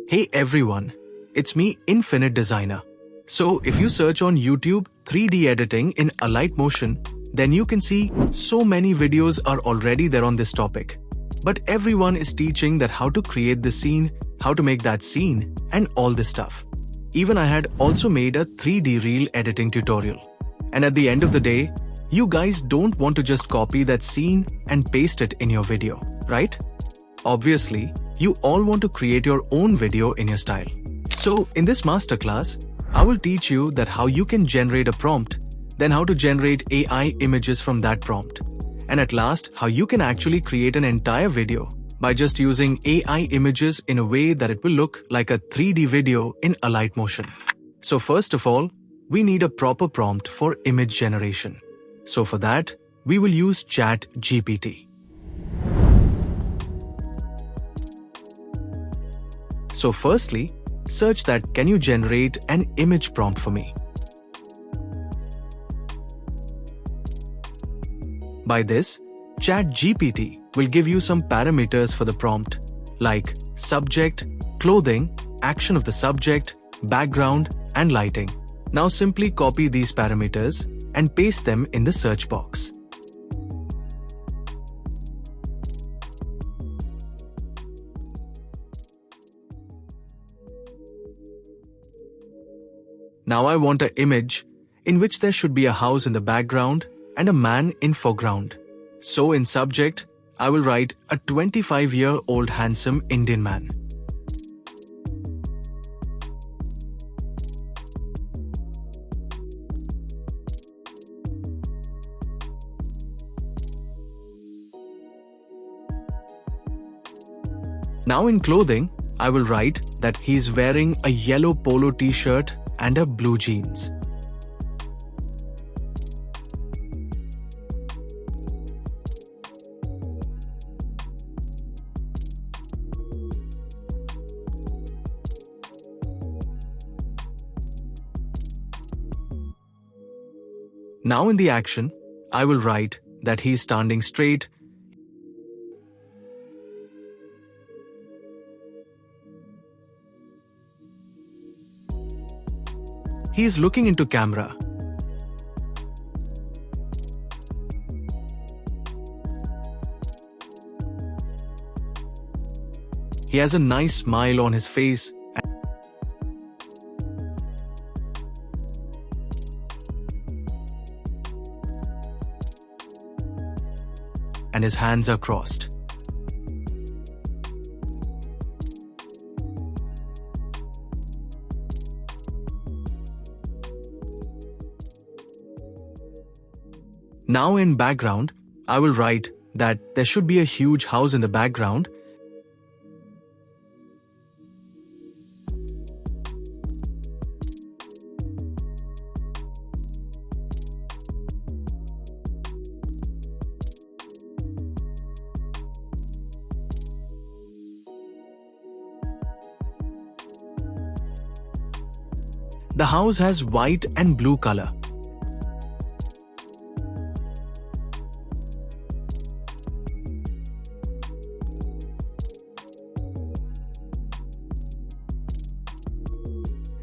Hey everyone, it's me Infinite Designer. So if you search on YouTube 3D editing in Alight motion, then you can see so many videos are already there on this topic. But everyone is teaching that how to create the scene, how to make that scene, and all this stuff. Even I had also made a 3D reel editing tutorial. And at the end of the day, you guys don't want to just copy that scene and paste it in your video, right? Obviously, you all want to create your own video in your style. So in this masterclass, I will teach you that how you can generate a prompt, then how to generate AI images from that prompt, and at last how you can actually create an entire video by just using AI images in a way that it will look like a 3D video in Alight motion. So first of all, we need a proper prompt for image generation. So for that, we will use ChatGPT. So firstly, search that can you generate an image prompt for me. By this, ChatGPT will give you some parameters for the prompt like subject, clothing, action of the subject, background, and lighting. Now simply copy these parameters and paste them in the search box. Now I want an image in which there should be a house in the background and a man in foreground. So in subject, I will write a 25-year-old handsome Indian man. Now in clothing, I will write that he's wearing a yellow polo t-shirt and a blue jeans. Now in the action, I will write that he is standing straight, he is looking into camera. He has a nice smile on his face and his hands are crossed. Now in background, I will write that there should be a huge house in the background the house has white and blue color.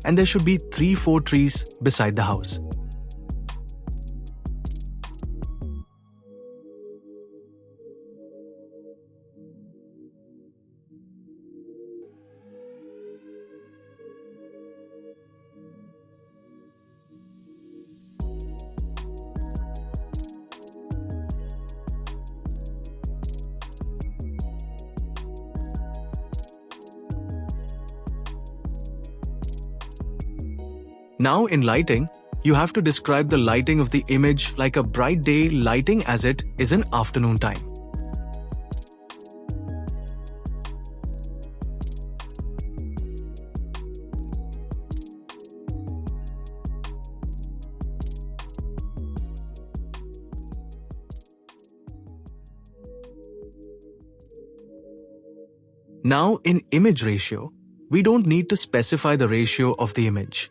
And there should be 3-4 trees beside the house. Now in lighting, you have to describe the lighting of the image like a bright day lighting as it is in afternoon time. Now in image ratio, we don't need to specify the ratio of the image.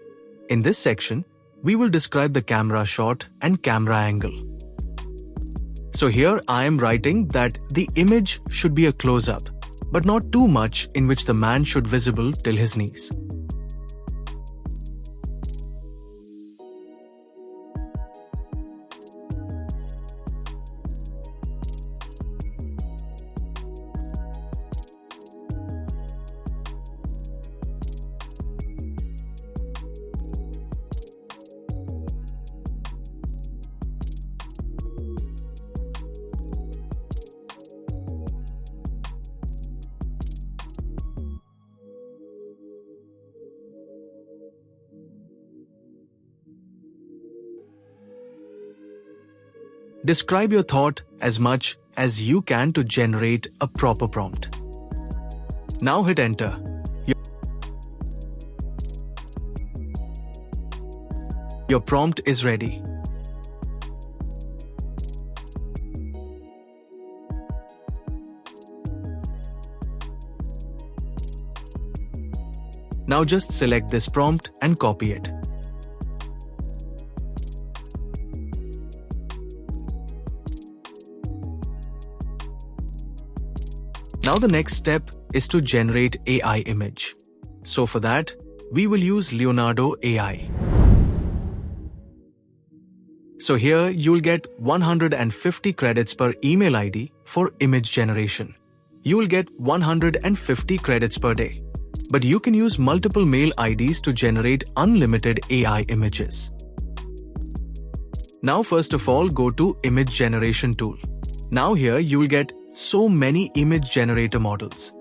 In this section, we will describe the camera shot and camera angle. So here I am writing that the image should be a close-up, but not too much in which the man should visible till his knees. Describe your thought as much as you can to generate a proper prompt. Now hit enter. Your prompt is ready. Now just select this prompt and copy it. Now the next step is to generate AI image. So for that, we will use Leonardo AI. So here you'll get 150 credits per email ID for image generation. You will get 150 credits per day. But you can use multiple mail IDs to generate unlimited AI images. Now first of all, go to image generation tool. Now here you will get so many image generator models.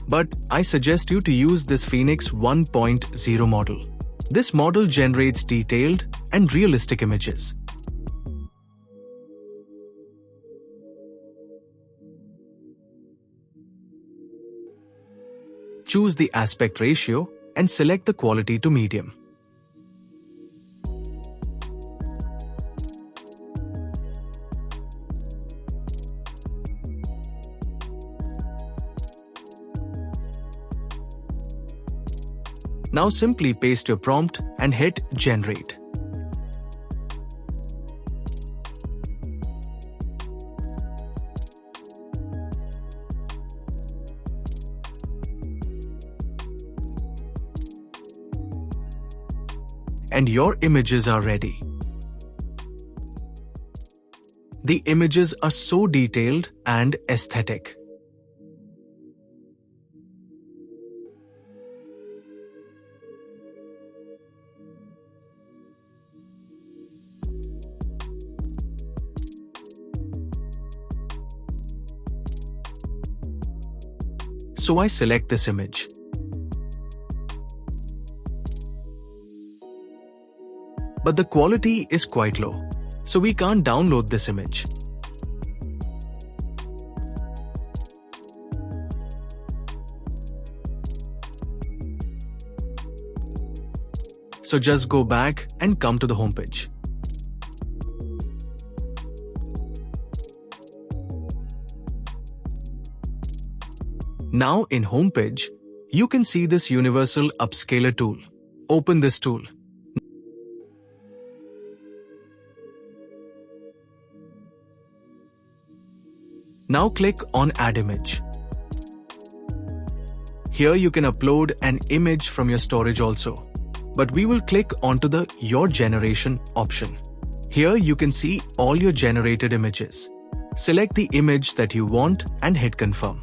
But I suggest you to use this Phoenix 1.0 model. This model generates detailed and realistic images. Choose the aspect ratio and select the quality to medium. Now simply paste your prompt and hit generate. And your images are ready. The images are so detailed and aesthetic. So I select this image. But the quality is quite low, so we can't download this image. So just go back and come to the homepage. Now in homepage, you can see this universal upscaler tool. Open this tool. Now click on Add Image. Here you can upload an image from your storage also, but we will click onto the Your Generation option. Here you can see all your generated images. Select the image that you want and hit Confirm.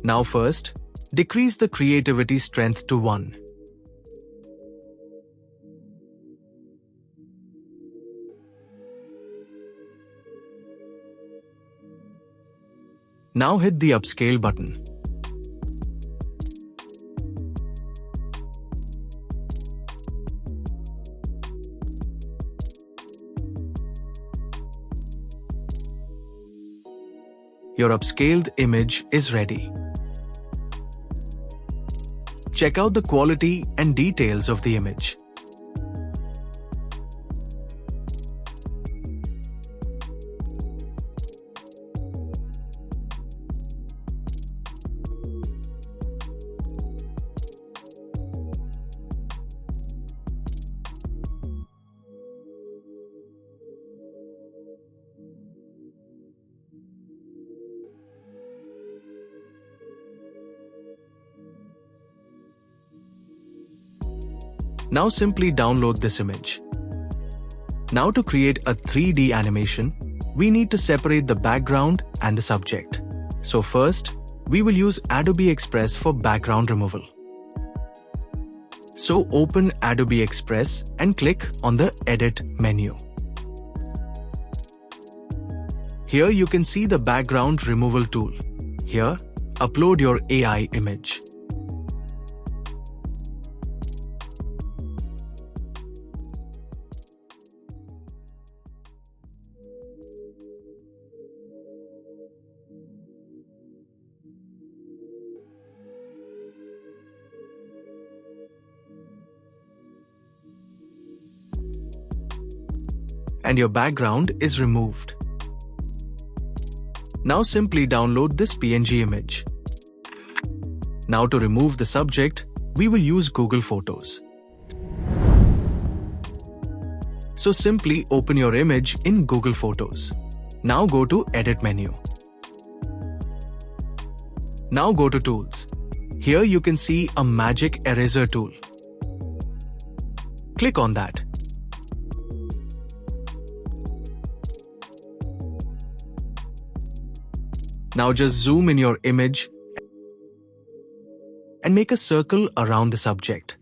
Now first, decrease the creativity strength to 1. Now hit the Upscale button. Your upscaled image is ready. check out the quality and details of the image. Now simply download this image. Now to create a 3D animation, we need to separate the background and the subject. So first, we will use Adobe Express for background removal. So open Adobe Express and click on the Edit menu. Here you can see the background removal tool. Here, upload your AI image. And your background is removed. Now simply download this PNG image. Now to remove the subject, we will use Google Photos. So simply open your image in Google Photos. Now go to Edit menu. Now go to Tools. Here you can see a magic eraser tool. Click on that. Now just zoom in your image and make a circle around the subject.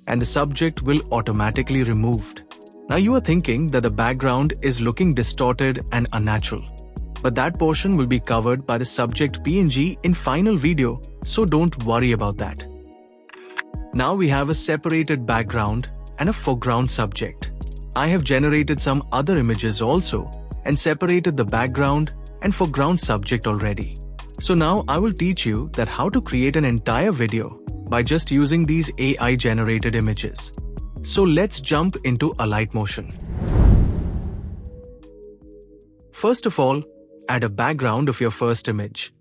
And the subject will automatically removed. Now you are thinking that the background is looking distorted and unnatural. But that portion will be covered by the subject PNG in final video, so don't worry about that. Now we have a separated background and a foreground subject. I have generated some other images also and separated the background and foreground subject already. So now I will teach you that how to create an entire video by just using these AI generated images. So let's jump into Alight Motion. First of all, add a background of your first image.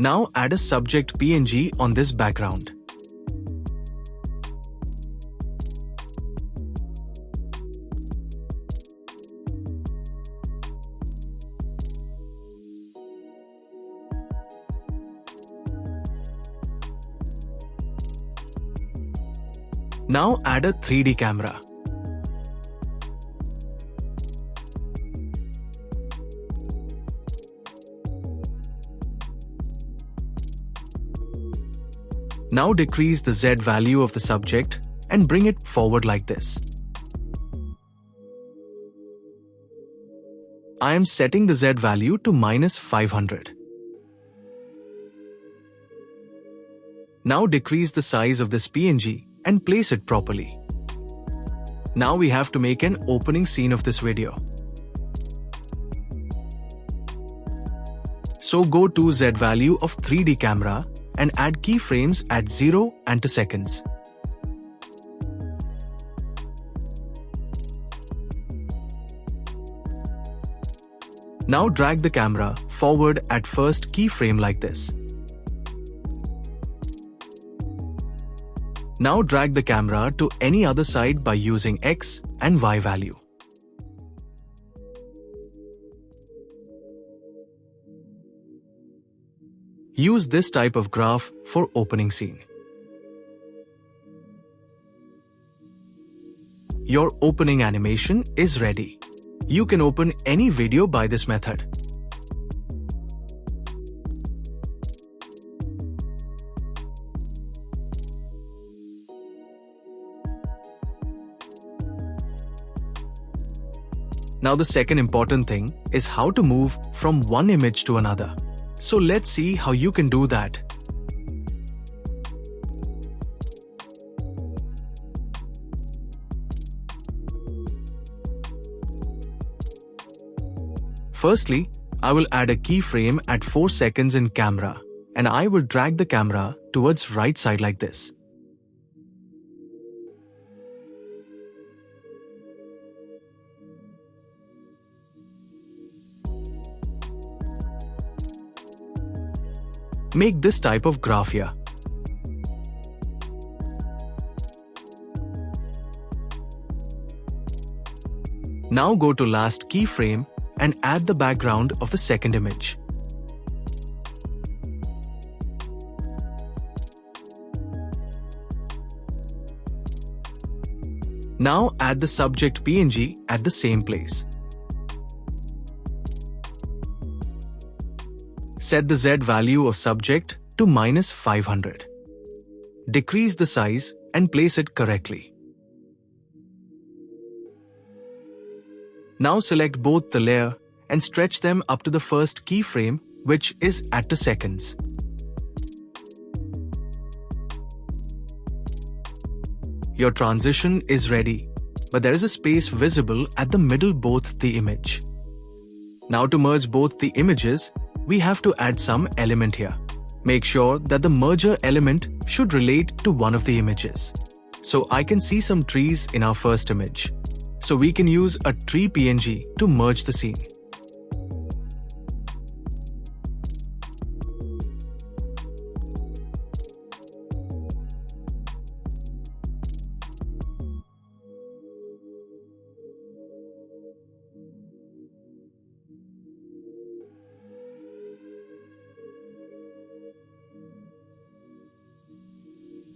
Now add a subject PNG on this background. Now add a 3D camera. Now decrease the Z value of the subject and bring it forward like this. I am setting the Z value to -500. Now decrease the size of this PNG and place it properly. Now we have to make an opening scene of this video. So go to Z value of 3D camera and add keyframes at 0 and 2 seconds. Now drag the camera forward at first keyframe like this. Now drag the camera to any other side by using X and Y value. Use this type of graph for opening scene. Your opening animation is ready. You can open any video by this method. Now the second important thing is how to move from one image to another. So let's see how you can do that. Firstly, I will add a keyframe at 4 seconds in camera, and I will drag the camera towards right side like this. Make this type of graph here. Now go to last keyframe and add the background of the second image. Now add the subject PNG at the same place. Set the Z value of subject to -500. Decrease the size and place it correctly. Now select both the layer and stretch them up to the first keyframe, which is at 2 seconds. Your transition is ready, but there is a space visible at the middle both the image. Now to merge both the images, we have to add some element here. Make sure that the merger element should relate to one of the images. So I can see some trees in our first image. So we can use a tree PNG to merge the scene.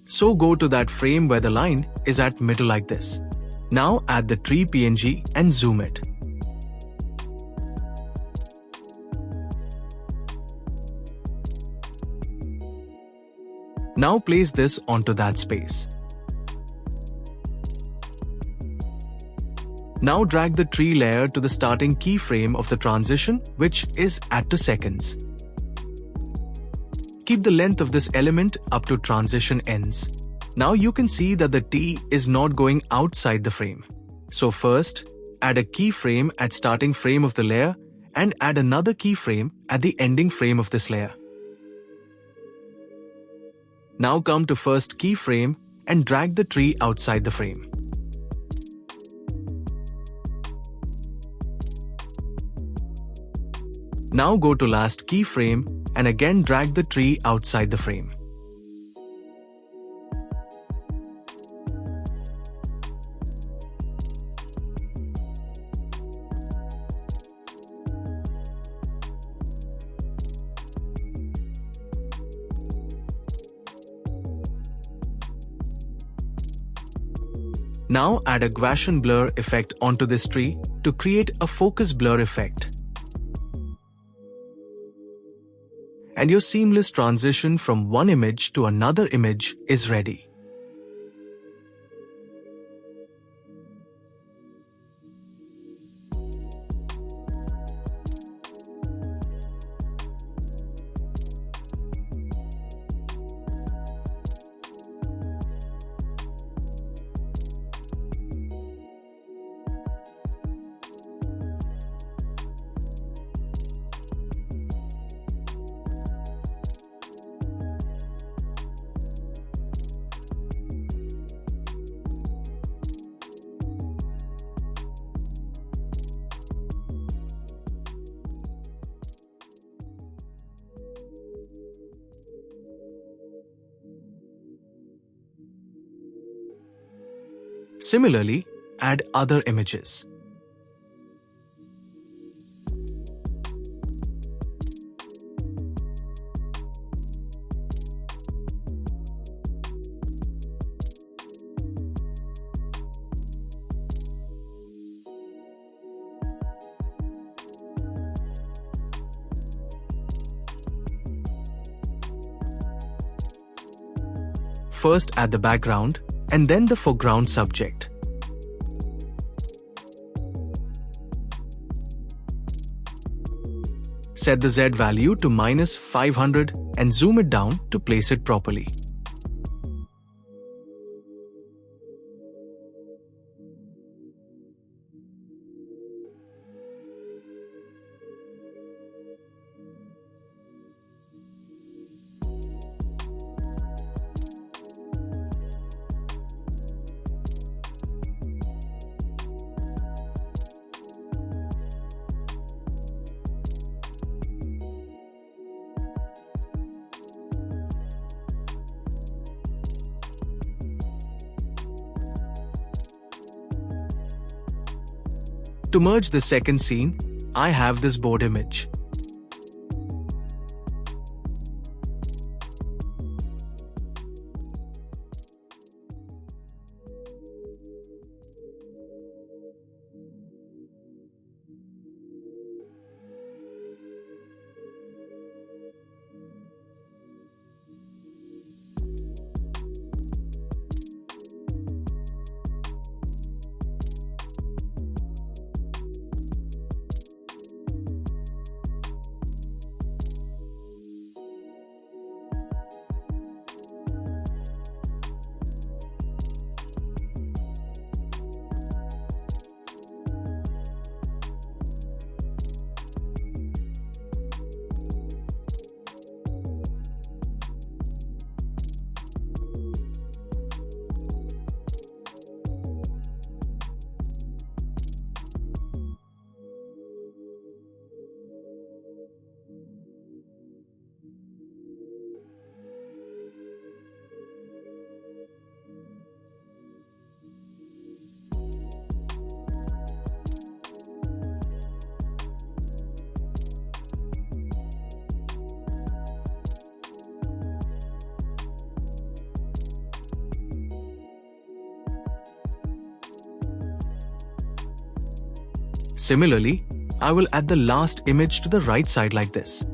So go to that frame where the line is at middle like this. Now add the tree PNG and zoom it. Now place this onto that space. Now drag the tree layer to the starting keyframe of the transition, which is at 2 seconds. Keep the length of this element up to transition ends. Now you can see that the T is not going outside the frame. So first, add a keyframe at starting frame of the layer and add another keyframe at the ending frame of this layer. Now come to first keyframe and drag the tree outside the frame. Now go to last keyframe and again drag the tree outside the frame. Now add a Gaussian blur effect onto this tree to create a focus blur effect. And your seamless transition from one image to another image is ready. Similarly, add other images. First add the background and then the foreground subject. Set the Z value to -500 and zoom it down to place it properly. To merge the second scene, I have this board image. Similarly, I will add the last image to the right side like this.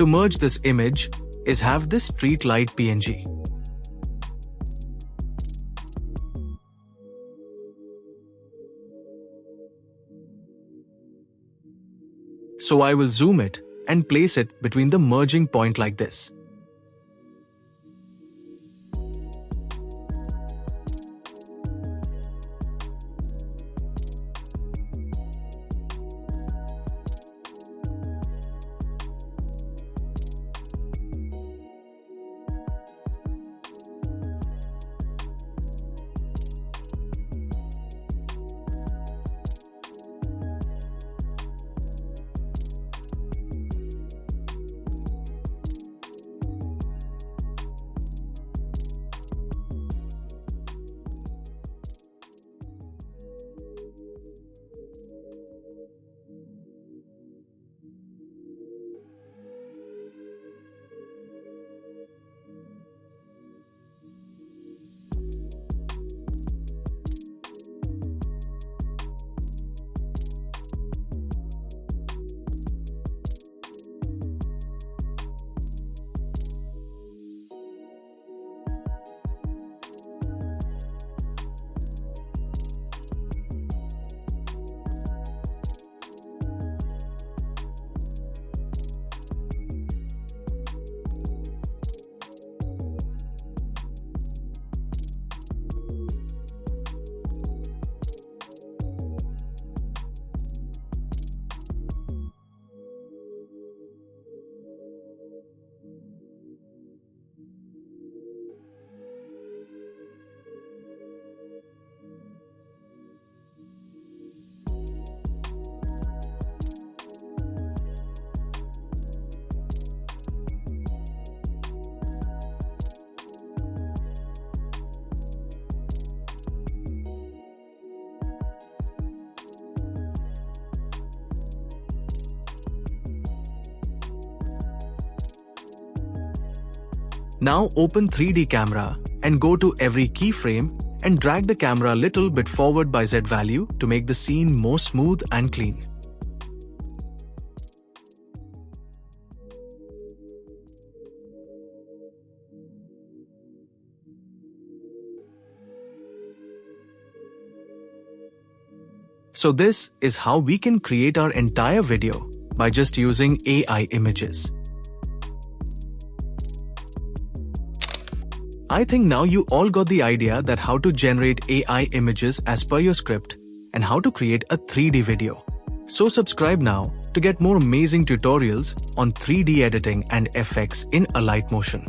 To merge this image is have this street light PNG. So I will zoom it and place it between the merging point like this. Now open 3D camera and go to every keyframe and drag the camera a little bit forward by Z value to make the scene more smooth and clean. So this is how we can create our entire video by just using AI images. I think now you all got the idea that how to generate AI images as per your script and how to create a 3D video. So subscribe now to get more amazing tutorials on 3D editing and effects in Alight Motion.